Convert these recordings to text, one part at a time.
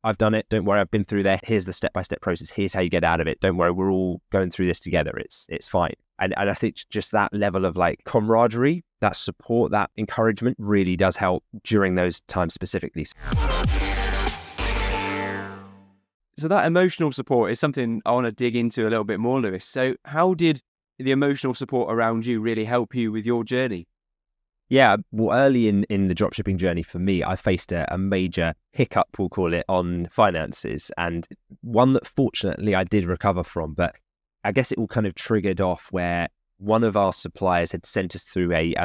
I've done it. Don't worry, I've been through there. Here's the step-by-step process. Here's how you get out of it. Don't worry, we're all going through this together. It's fine. And I think just that level of like camaraderie, that support, that encouragement really does help during those times specifically. So that emotional support is something I want to dig into a little bit more, Lewis. So how did the emotional support around you really help you with your journey? Yeah, well, early in the dropshipping journey for me, I faced a major hiccup, we'll call it, on finances, and one that fortunately I did recover from. But I guess it all kind of triggered off where one of our suppliers had sent us through a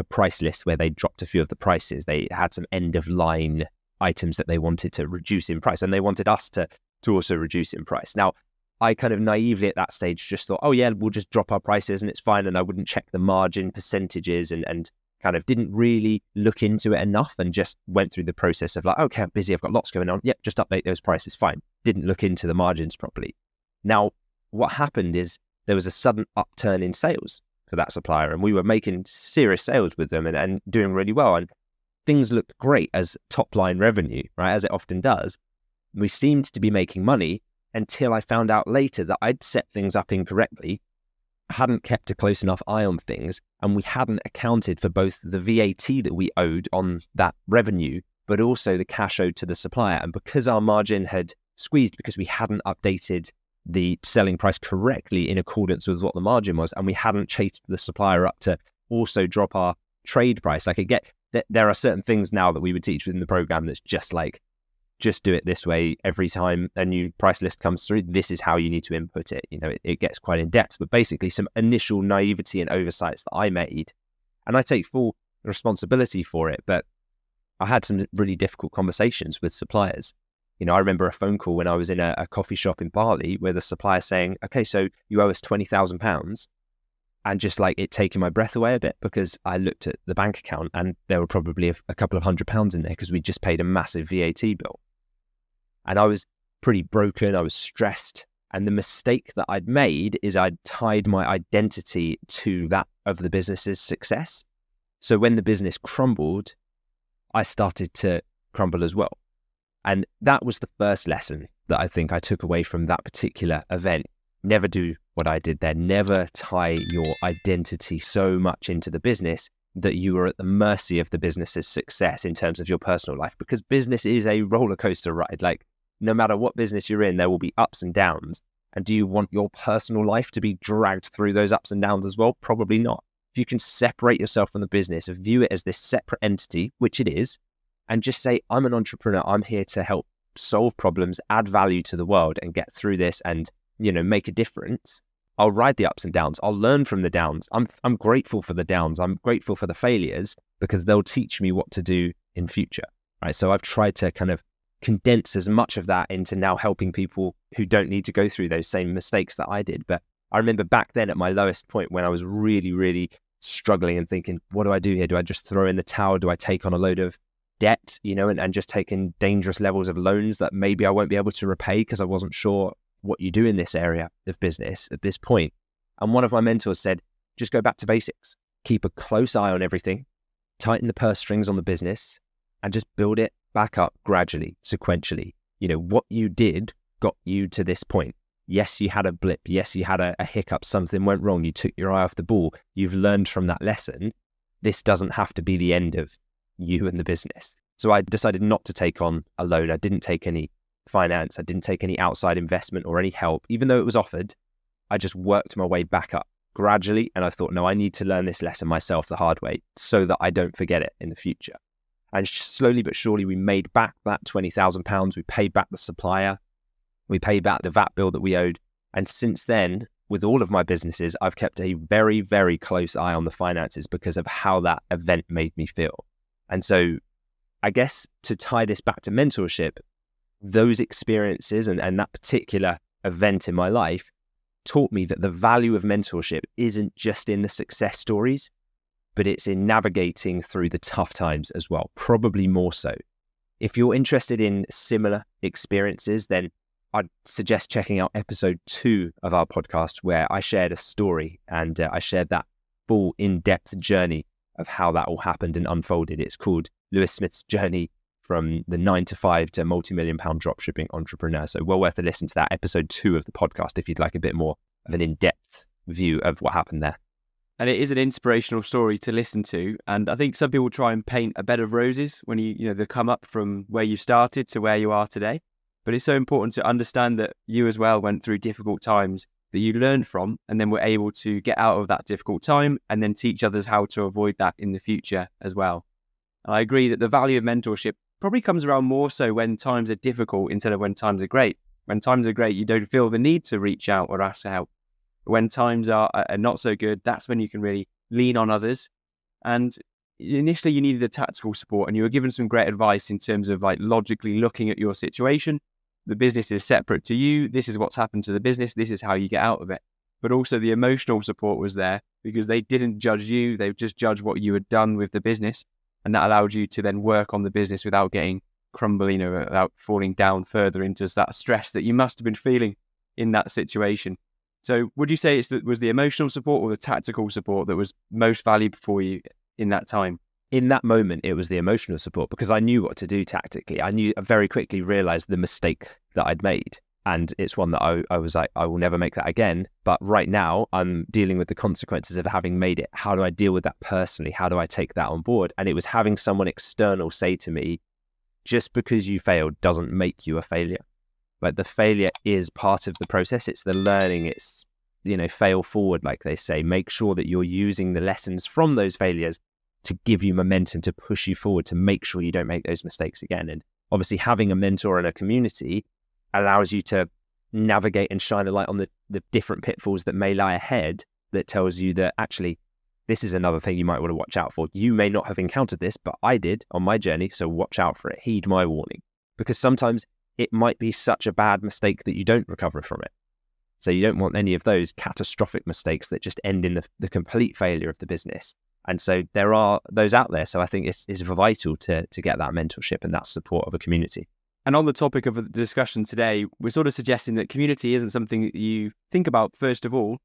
price list where they dropped a few of the prices. They had some end of line items that they wanted to reduce in price, and they wanted us to also reduce in price. Now, I kind of naively at that stage just thought, oh yeah, we'll just drop our prices and it's fine. And I wouldn't check the margin percentages and kind of didn't really look into it enough and just went through the process of like, okay, I'm busy, I've got lots going on. Yep, just update those prices, fine. Didn't look into the margins properly. Now, what happened is there was a sudden upturn in sales for that supplier, and we were making serious sales with them and doing really well. And things looked great as top line revenue, right? As it often does. We seemed to be making money until I found out later that I'd set things up incorrectly, hadn't kept a close enough eye on things, and we hadn't accounted for both the VAT that we owed on that revenue, but also the cash owed to the supplier. And because our margin had squeezed because we hadn't updated the selling price correctly in accordance with what the margin was, and we hadn't chased the supplier up to also drop our trade price. Like, I get that there are certain things now that we would teach within the program that's just like, just do it this way. Every time a new price list comes through, this is how you need to input it. You know, it gets quite in depth, but basically some initial naivety and oversights that I made, and I take full responsibility for it. But I had some really difficult conversations with suppliers. You know, I remember a phone call when I was in a coffee shop in Bali where the supplier saying, okay, so you owe us £20,000, and just like it taking my breath away a bit, because I looked at the bank account and there were probably a couple of £100 in there because we just paid a massive VAT bill. And I was pretty broken, I was stressed. And the mistake that I'd made is I'd tied my identity to that of the business's success. So when the business crumbled, I started to crumble as well. And that was the first lesson that I think I took away from that particular event. Never do what I did there. Never tie your identity so much into the business that you are at the mercy of the business's success in terms of your personal life, because business is a roller coaster ride. Like, no matter what business you're in, there will be ups and downs. And do you want your personal life to be dragged through those ups and downs as well? Probably not. If you can separate yourself from the business, view it as this separate entity, which it is, and just say, I'm an entrepreneur, I'm here to help solve problems, add value to the world and get through this and, you know, make a difference. I'll ride the ups and downs. I'll learn from the downs. I'm grateful for the downs. I'm grateful for the failures because they'll teach me what to do in future, right? So I've tried to kind of condense as much of that into now helping people who don't need to go through those same mistakes that I did. But I remember back then at my lowest point when I was really, really struggling and thinking, what do I do here? Do I just throw in the towel? Do I take on a load of debt, you know, and just take in dangerous levels of loans that maybe I won't be able to repay because I wasn't sure what you do in this area of business at this point? And one of my mentors said, just go back to basics, keep a close eye on everything, tighten the purse strings on the business, and just build it back up gradually, sequentially. You know, what you did got you to this point. Yes, you had a blip. Yes, you had a hiccup. Something went wrong. You took your eye off the ball. You've learned from that lesson. This doesn't have to be the end of you and the business. So I decided not to take on a loan. I didn't take any finance. I didn't take any outside investment or any help, even though it was offered. I just worked my way back up gradually. And I thought, no, I need to learn this lesson myself the hard way so that I don't forget it in the future. And slowly but surely, we made back that £20,000. We paid back the supplier. We paid back the VAT bill that we owed. And since then, with all of my businesses, I've kept a very, very close eye on the finances because of how that event made me feel. And so I guess to tie this back to mentorship, those experiences and that particular event in my life taught me that the value of mentorship isn't just in the success stories, but it's in navigating through the tough times as well, probably more so. If you're interested in similar experiences, then I'd suggest checking out episode 2 of our podcast, where I shared a story and I shared that full in-depth journey of how that all happened and unfolded. It's called Lewis Smith's Journey from the 9 to 5 to multi-million-pound dropshipping entrepreneur. So well worth a listen to that, episode 2 of the podcast, if you'd like a bit more of an in-depth view of what happened there. And it is an inspirational story to listen to. And I think some people try and paint a bed of roses when they come up from where you started to where you are today. But it's so important to understand that you as well went through difficult times that you learned from, and then were able to get out of that difficult time and then teach others how to avoid that in the future as well. And I agree that the value of mentorship probably comes around more so when times are difficult instead of when times are great. When times are great, you don't feel the need to reach out or ask for help. When times are not so good, that's when you can really lean on others. And initially you needed the tactical support, and you were given some great advice in terms of like logically looking at your situation. The business is separate to you. This is what's happened to the business. This is how you get out of it. But also the emotional support was there because they didn't judge you. They just judged what you had done with the business. And that allowed you to then work on the business without getting crumbling, without falling down further into that stress that you must have been feeling in that situation. So would you say was the emotional support or the tactical support that was most valuable for you in that time? In that moment, it was the emotional support, because I knew what to do tactically. I very quickly realized the mistake that I'd made. And it's one that I was like, I will never make that again. But right now, I'm dealing with the consequences of having made it. How do I deal with that personally? How do I take that on board? And it was having someone external say to me, just because you failed doesn't make you a failure. But the failure is part of the process. It's the learning. It's, fail forward, like they say. Make sure that you're using the lessons from those failures to give you momentum, to push you forward, to make sure you don't make those mistakes again. And obviously having a mentor and a community allows you to navigate and shine a light on the different pitfalls that may lie ahead, that tells you that actually this is another thing you might want to watch out for. You may not have encountered this, but I did on my journey, so watch out for it. Heed my warning. Because sometimes it might be such a bad mistake that you don't recover from it. So you don't want any of those catastrophic mistakes that just end in the complete failure of the business. And so there are those out there. So I think it's vital to get that mentorship and that support of a community. And on the topic of the discussion today, we're sort of suggesting that community isn't something that you think about first of all.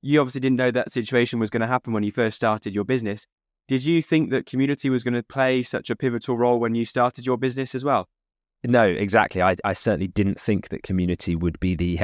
You obviously didn't know that situation was going to happen when you first started your business. Did you think that community was going to play such a pivotal role when you started your business as well? No, exactly. I certainly didn't think that community would be the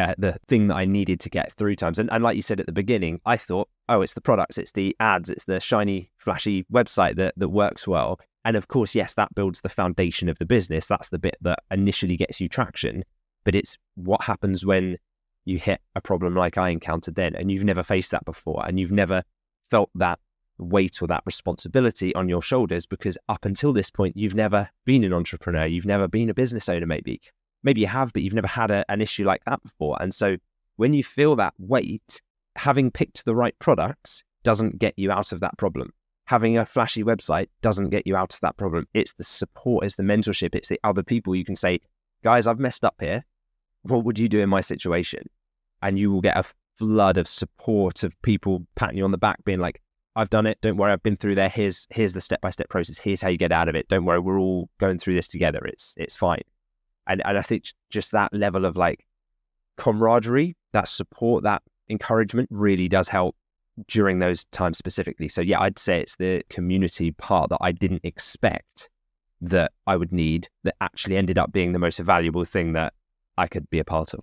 thing that I needed to get through times. And like you said at the beginning, I thought, it's the products, it's the ads, it's the shiny, flashy website that works well. And of course, yes, that builds the foundation of the business. That's the bit that initially gets you traction. But it's what happens when you hit a problem like I encountered then, and you've never faced that before, and you've never felt that weight or that responsibility on your shoulders, because up until this point, you've never been an entrepreneur. You've never been a business owner, maybe you have, but you've never had an issue like that before. And so when you feel that weight, having picked the right products doesn't get you out of that problem. Having a flashy website doesn't get you out of that problem. It's the support, it's the mentorship, it's the other people you can say, guys, I've messed up here. What would you do in my situation? And you will get a flood of support of people patting you on the back, being like, I've done it. Don't worry. I've been through there. Here's the step-by-step process. Here's how you get out of it. Don't worry. We're all going through this together. It's fine. And I think just that level of like camaraderie, that support, that encouragement really does help during those times specifically. So yeah, I'd say it's the community part that I didn't expect that I would need that actually ended up being the most valuable thing that I could be a part of.